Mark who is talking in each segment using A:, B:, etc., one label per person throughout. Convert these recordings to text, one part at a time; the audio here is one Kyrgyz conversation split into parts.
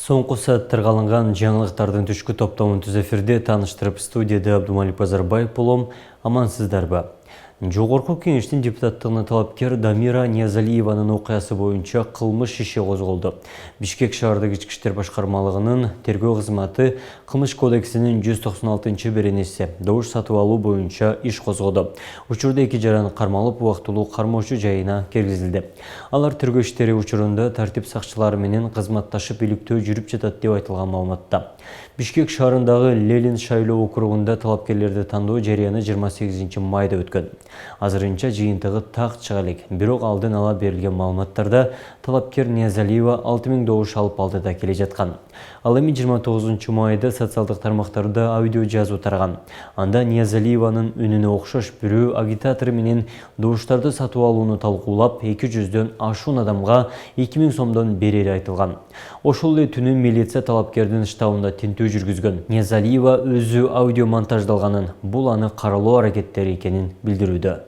A: Соңғы сәттер қалынған жаңалықтардың түшкі топтауын түз эфирде таныштырып студияда Абдумалик Базарбаев болом. Амансыздар ба? Жогорку кеңештин депутаттығына талапкер Дамира Ниязалиеванын окуясы боюнча кылмыш иши козголду. Бишкек шаардык ички иштер башкармалыгынын тергөө кызматы кылмыш кодексинин 196-беренеси добуш сатып алуу боюнча иш козгоду. Учурда эки жаран кармалып, убактылуу кармоочу жайына киргизилди. Алар тергөө иштери учурунда тартип сакчылары менен кызматташып иликтөө жүрүп жатат деп айтылган маалыматта. Бишкек шаарындагы Ленин шайлоо округунда талапкерлерди тандоо жарыяны 28 майда өткөн. Азырынча жыйынтыгы так чыга элек. Бирок алдын ала берилген маалыматтарда талапкер Ниязалиева 6000 добуш алып алды да келе жаткан. Ал эми 29 майда социалдык тармактарда аудио жазуу тараган. Анда Ниязалиеванын үнүнө окшош бирөө агитатор менен добуштарды сатып алууну талкуулап 200дөн ашуун адамга 2000 сомдон берери айтылган. Ошол эле түнү милиция талапкердин штабында тинтүү жүргүзгөн. Ниязалиева өзү аудио монтаждалганын, бул аны каралоо аракеттери экенин билдирүүдө.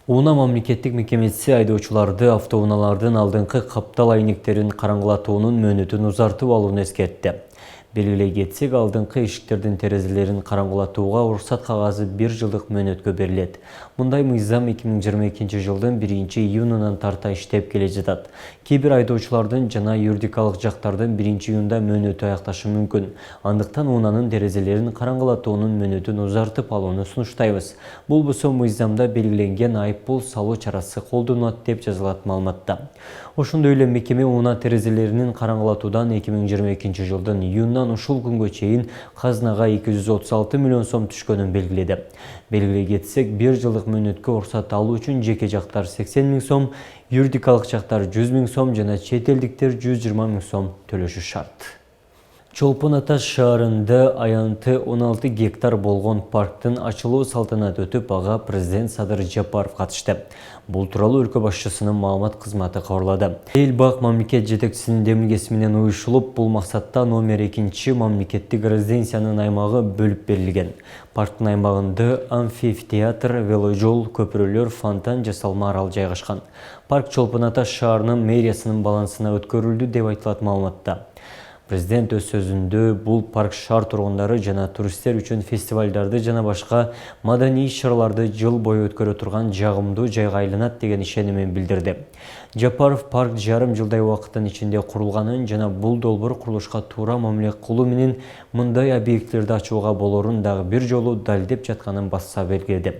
A: Уна мамлекеттик мекемеси айдоочуларды автоунаалардын алдыңкы каптал айнектерин караңгылатуунун мөөнөтүн узартып алууну эскертти. Белгилей кетсек, алдыңкы эшиктердин терезелерин караңгылатууга уруксат кагазы 1 жылдык мөөнөткө берилет. Мындай мыйзам 2022 жылдын 1-июнунан тарта иштеп келе жатат. Кээ бир айдоочулардын жана юридикалык жактардын 1-июнда мөөнөтү аякташы мүмкүн. Андыктан унаанын терезелерин караңгылатуунун мөөнөтүн узартып алууну сунуштайбыз. Бул болсо мыйзамда белгиленген айыппул салуу чарасы колдонулат деп жазылат маалыматта. Ошондой эле мекеме унаа терезелеринин караңгылатуудан 2022 жылдын июндан ушул күнгө чейин казынага 236 миллион сом түшкөнүн белгиледи. Белгилей кетсек, 1 жылдык мөөнөткө уруксат алуу үчүн жеке жактар 80 миң сом, юридикалык жактар 100 миң сом жана чет элдиктер 120 миң сом төлөшү шарт. Чолпон Ата шаарында аянты 16 гектар болгон парктын ачылуу салтанаты өтүп, ага президент Садыр Жапаров катышты. Бул тууралуу өлкө башчысынын маалымат кызматы кабарлады. Эл бак мамлекет жетекчисинин демилгеси менен уюшулуп, бул максатта номер 2 мамлекеттик резиденциянын аймагы бөлүп берилген. Парктын аймагында амфитеатр, веложол, көпүрөлөр, фонтан, жасалма арал жайгашкан. Парк Чолпон Ата шаарынын мэриясынын балансына өткөрүлдү деп айтылат маалыматта. Президент өз сөзүндө бул парк шаар тургундары жана туристтер үчүн фестивалдарды жана башка маданий иш-чараларды жыл бою өткөрө турган жагымдуу жайга айланат деген ишенимин билдирди. Жапаров парк жарым жылдай убакыттын ичинде курулганын жана бул долбоор курулушка туура мамиле кылуу менен мындай объектилерди ачууга болорун дагы бир жолу далилдеп жатканын баса белгиледи.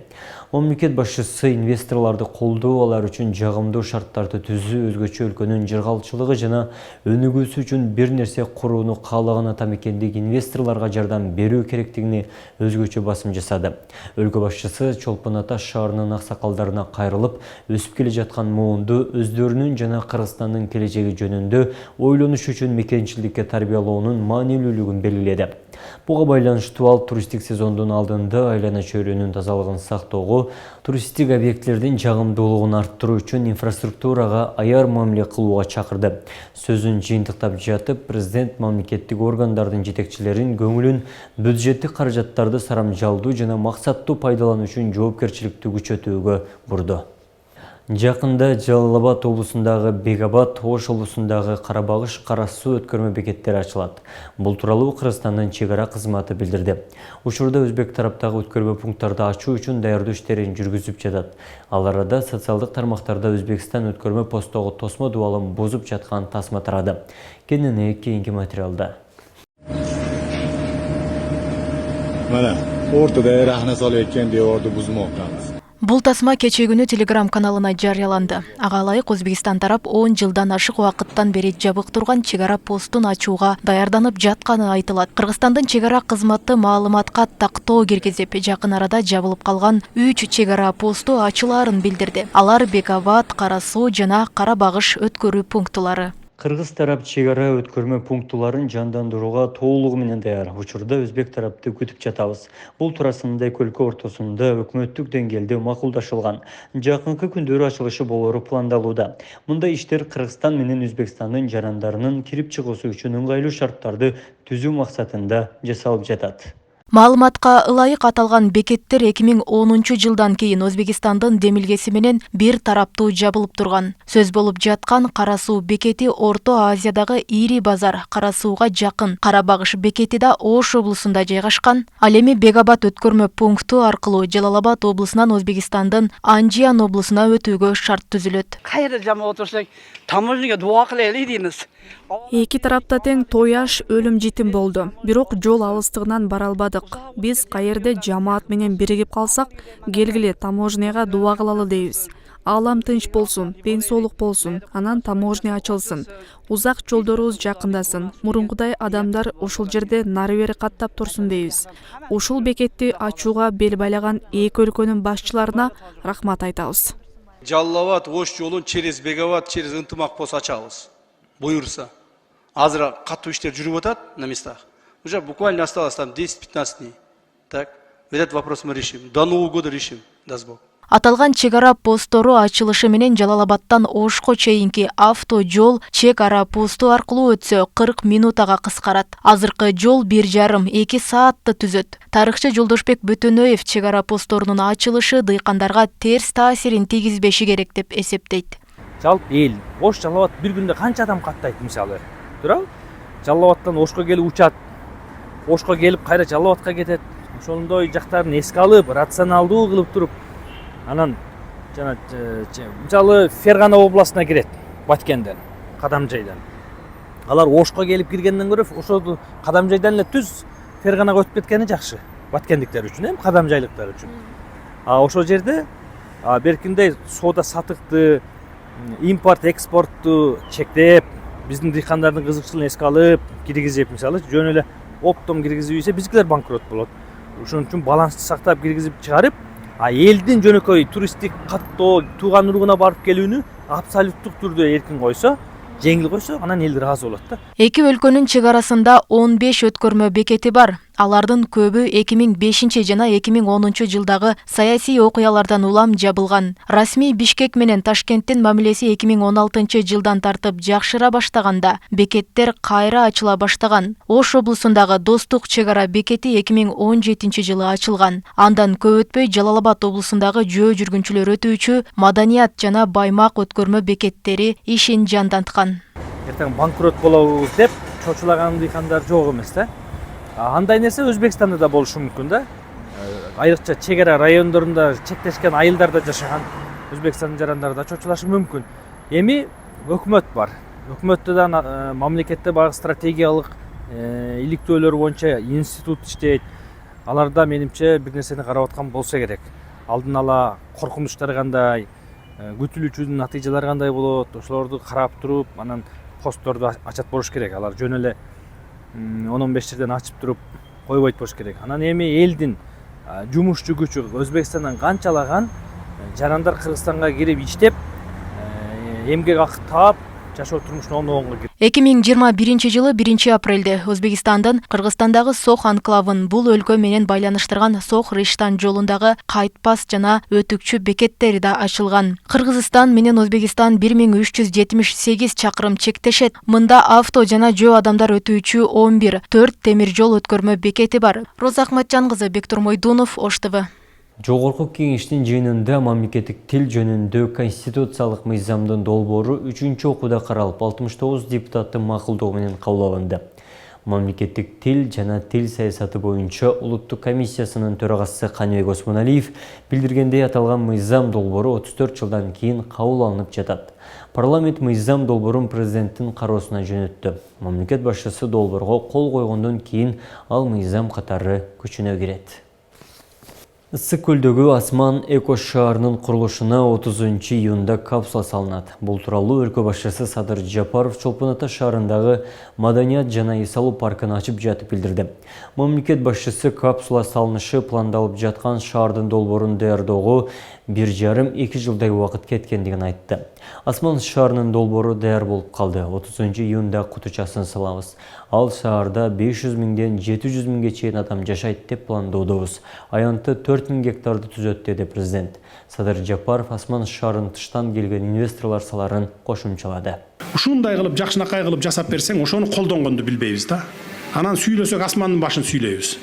A: Мамлекет башчысы инвесторларды колдоо, алар үчүн жагымдуу шарттарды түзүү, өзгөчө өлкөнүн жыргалчылыгы жана өнүгүүсү үчүн бир нерсе курууну каалаган атам экендик инвесторлорго жардам берүү керектигине өзгөчө басым жасады. Өлкө башчысы Чолпон Ата шаарынын аксакалдарына кайрылып, өсүп келе жаткан муунду өздөрүнүн жана Кыргызстандын келечеги жөнүндө ойлонуш үчүн мекенчиликке тарбиялоонун маанилүүлүгүн белгиледи. Буга байланыштуу ал туристтик сезондун алдында айлана чөйрөнүн тазалыгын сактоого, туристтик объектилердин жагымдуулугун арттыруу үчүн инфраструктурага аяр мамиле кылууга чакырды. Сөзүн жыйынтыктап жатып, президент мамлекеттик органдардын жетекчилерин көңүлүн бюджеттик каражаттарды сарамжалдуу жана максаттуу пайдалануу үчүн жоопкерчиликти күчөтүүгө бурду. Жакында Жалал Абад облусундагы Бегабад, Ош облусундагы Карабагыш, Кара суу өткөрмө бекеттери ачылат. Бул тууралуу Кыргызстандын чек ара кызматы билдирди. Учурда өзбек тараптагы өткөрмө пункттарды ачуу үчүн даярдоо иштерин жүргүзүп жатат. Ал арада социалдык тармактарда Өзбекстан өткөрмө постогу тосмо дубалын бузуп жаткан тасма тарады. Кенен кийинки материалда.
B: Mana ortada rahna solayotgan devorni buzmoqdamiz.
C: Бул тасма кечээ күнү Telegram каналына жарыяланды. Ага ылайык Өзбекстан тарап 10 жылдан ашык убакыттан бери жабык турган чек ара постун ачууга даярданып жатканы айтылат. Кыргызстандын чек ара кызматы маалыматка тактоо киргизип, жакын арада жабылып калган 3 чек ара посту ачылаарын билдирди. Алар Бекабад, Кара суу жана Карабагыш өткөрүү пунктулары.
A: Кыргыз тарап чек ара өткөрмө пунктуларын жандандырууга толугу менен даяр. Учурда өзбек тарапты күтүп жатабыз. Бул туурасында эки өлкө ортосунда өкмөттүк деңгээлде макулдашылган. Жакынкы күндөрү ачылышы болору пландалууда. Мындай иштер Кыргызстан менен Өзбекстандын жарандарынын кирип чыгуусу үчүн ыңгайлуу шарттарды түзүү максатында жасалып жатат.
C: Маалыматка ылайык аталган бекеттер 2010 жылдан кийин Өзбекстандын демилгеси менен бир тараптуу жабылып турган. Сөз болуп жаткан Кара суу бекети Орто Азиядагы ири базар Кара сууга жакын Карабагыш бекети да Ош облусунда жайгашкан. Ал эми Бегабад өткөрмө пункту аркылуу Жалал-Абад облусунан Өзбекстандын Анжиян облусуна өтүүгө шарт түзүлөт.
D: Кайра жама отурсак, таможняга дуа кылайлы дейбиз.
E: Эки тарапта тең тояш өлүм житим болду. Бирок жол алыстыгынан бара албадык. Биз каерде жамаат менен биригип калсак, келгиле таможняга дуа кылалы дейбиз. Аалам тынч болсун, ден соолук болсун, анан таможня ачылсын. Узак жолдорубуз жакындасын. Мурункудай адамдар ушул жерде нары бери каттап турсун дейбиз. Ушул бекетти ачууга бел байлаган эки өлкөнүн башчыларына рахмат айтабыз.
F: Жалал-Абад Ош жолун через Бегабад, через Ынтымак пост ачабыз. Буюрса. Азыр катуу иштер жүрүп атат на местах. Уже буквально осталось там 10-15 дней. Так, этот вопрос мы решим. До Нового года решим, даст Бог.
C: Аталган чек-ара посттору ачылышы менен Жалал-Абадтан Ошко чейинки авто жол чек-ара посту аркылуу өтсө 40 минутага кыскарат. Азыркы жол 1,5-2 саатты түзөт. Тарыхчы Жолдошбек Бөтөнөев чек-ара постторунун ачылышы дыйкандарга терс таасирин тийгизбеши керек деп эсептейт.
G: Жалпы эл Ош Жалал-Абад бир күндө канча адам каттайт мисалы. Туурабы? Жалал-Абадтан Ошко келип учат. Ошко келип кайра Жалал-Абадка кетет. Ошондой жактарын эске алып, рационалдуу кылып туруп, анан жана мисалы Фергана областына кирет Баткенден, Кадамжайдан. Алар Ошко келип киргенден көрө ошол Кадамжайдан эле түз Ферганага өтүп кеткени жакшы. Баткендиктер үчүн, кадамжайлыктар үчүн. Ошол жерде беркиндей соода сатыкты, импорт экспортту чектеп, биздин дыйкандардын кызыкчылыгын эске алып киргизип, мисалы жөн эле оптом киргизип ийсе биздикилер банкрот болот. Ошон үчүн балансты сактап киргизип чыгарып, элдин жөнөкөй туристтик каттоо, тууган уругуна барып келүүнү абсолюттук түрдө эркин койсо, жеңил койсо, анан эл ыраазы болот да.
C: Эки өлкөнүн чек арасында 15 өткөрмө бекети бар. Алардын көбү 2005 жана 2010 жылдагы саясий окуялардан улам жабылган. Расмий Бишкек менен Ташкенттин мамилеси 2016 жылдан тартып жакшыра баштаганда, бекеттер кайра ачыла баштаган. Ош облусундагы Достук чек ара бекети 2017 жылы ачылган. Андан көп өтпөй Жалал-Абад облусундагы жөө жүргүнчүлөр өтүүчү Маданият жана Баймак өткөрмө бекеттери ишин жанданткан.
G: Эртең банкрот болобуз деп чочулаган дыйкандар жок эмес да. Андай нерсе Өзбекстанда да болушу мүмкүн да. Айрыкча чек ара райондорунда чектешкен айылдарда жашаган Өзбекстандын жарандары да чочулашы мүмкүн. Эми өкмөт бар. Өкмөттө да мамлекетте багы стратегиялык иликтөөлөр боюнча институт иштейт. Аларда менимче бир нерсени карап аткан болсо керек. Алдын ала коркунучтар кандай, күтүлүүчүнүн натыйжалары кандай болот, ошолорду карап туруп, анан постторду ачат болуш керек. Алар жөн эле 10-15 жерден ачып туруп койбойт болуш керек. Анан эми элдин жумушчу күчү Өзбекстандан канчалаган жарандар Кыргызстанга кирип иштеп, эмгек акы таап, жашоо турмушун оңдогонго кирет.
C: 2021 жылы 1 апрелде Өзбекстандын Кыргызстандагы Сох анклавын бул өлкө менен байланыштырган Сох Риштан жолундагы кайтпас жана өтүкчү бекеттери да ачылган. Кыргызстан менен Өзбекстан 1378 чакырым чектешет. Мында авто жана жөө адамдар өтүүчү 11 4 темир жол өткөрмө бекети бар. Роза Ахматжан кызы, Бектур Мойдунов, Ош ТВ.
A: Жогорку кеңештин жыйынында мамлекеттик тил жөнүндө конституциялык мыйзамдын долбоору 3-чү окууда каралып, 69 депутаттын макулдугу менен кабыл алынды. Мамлекеттик тил жана тил саясаты боюнча улуттук комиссиясынын төрагасы Каныбек Осмоналиев билдиргендей, аталган мыйзам долбоору 34 жылдан кийин кабыл алынып жатат. Парламент мыйзам долбоорун президенттин кароосуна жөнөттү. Мамлекет башчысы долбоорго кол койгондон кийин ал мыйзам катары күчүнө кирет. Ысык көлдөгү Асман эко шаарынын курулушуна 30 июнда капсула салынат. Бул тууралуу өлкө башчысы Садыр Жапаров Чолпон Ата шаарындагы Маданият жана эс алуу паркын ачып жатып билдирди. Мамлекет башчысы капсула салынышы пландалып жаткан шаардын долбоорун даярдоого 1,5-2 жылдай убакыт кеткендигин айтты. Асман шаарынын долбоору даяр болуп калды. 30 июнда кутучасын салабыз. Ал шаарда 500 миңден 700 миңге чейин адам жашайт деп пландоодобуз. Аянты 4000 гектарды түзөт, деди президент. Садыр Жапаров Асман шаарын тыштан келген инвесторлор саларын кошумчалады.
H: Ушундай кылып жакшынакай кылып жасап берсең, ошону колдонгонду билбейбиз да. Анан сүйлөсөк Асмандын башын сүйлөйбүз.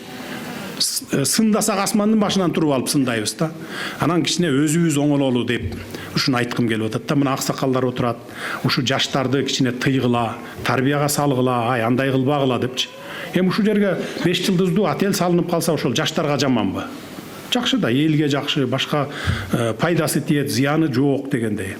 H: сындасак асмандын башынан туруп алып сындайбыз да. Анан кичине өзүбүз оңололу деп ушуну айткым келип атат да. Мына аксакалдар отурат. Ушу жаштарды кичине тыйгыла, тарбияга салгыла, ай андай кылбагыла депчи. Эми ушул жерге 5 жылдыздуу отель салынып калса ошол жаштарга жаманбы? Жакшы да, элге жакшы, башка пайдасы тиет, зыяны жок дегендей.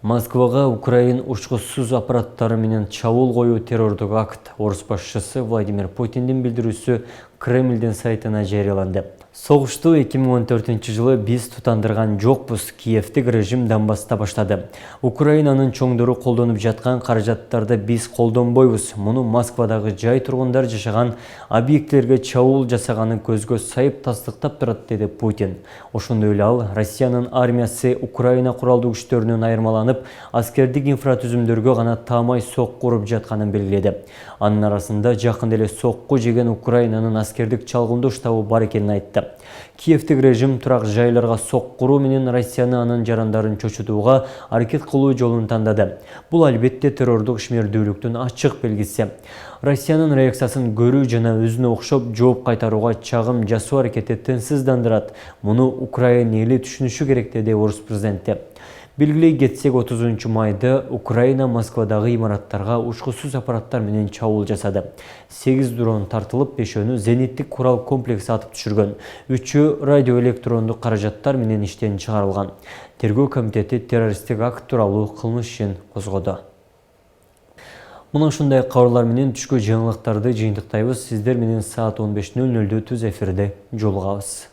A: Москвага Украин учкусуз аппараттары менен чабуул коюу террордук акт. Орус башчысы Владимир Путиндин билдирүүсү Кремлдин сайтына жарыяланды. Согушту 2014-жылы биз тутандырган жокпуз. Киевдик режим Донбасста баштады. Украинанын чоңдору колдонуп жаткан каражаттарды биз колдонбойбуз. Муну Москвадагы жай тургундар жашаган объектилерге чабуул жасаганын көзгө сайып тастыктап турат, деди Путин. Ошондой эле ал Россиянын армиясы Украина куралдуу күчтөрүнөн айырмаланып, аскердик инфратүзүмдөргө гана таамай сокку уруп жатканын белгиледи. Анын арасында жакында эле сокку жеген Украинанын аскердик чалгындоо штабы бар экенин айтты. Киевдик режим турак жайларга соккуруу менен Россияны анын жарандарын чочутууга аракет кылуу жолун тандады. Бул албетте террордук ишмердүүлүктүн ачык белгиси. Россиянын реакциясын көрүү жана өзүнө окшоп жооп кайтарууга чагым жасоо аракети тынчсыздандырат. Муну Украина эли түшүнүшү керек, деди орус президенти. Белгилей кетсек, 30 майда Украина Москвадагы имараттарга учкусуз аппараттар менен чабуул жасады. 8 дрон тартылып, 5-өнү зениттик курал комплекси атып түшүргөн. 3-ü радиоэлектрондук каражаттар менен иштен чыгарылган. Тергөө комитети террористтик акт тууралуу кылмыш ишин козгоду. Мына ушундай кабарлар менен түшкө жаңылыктарды жыйынтыктайбыз. Сиздер менен саат 15:00 түз эфирде жолугабыз.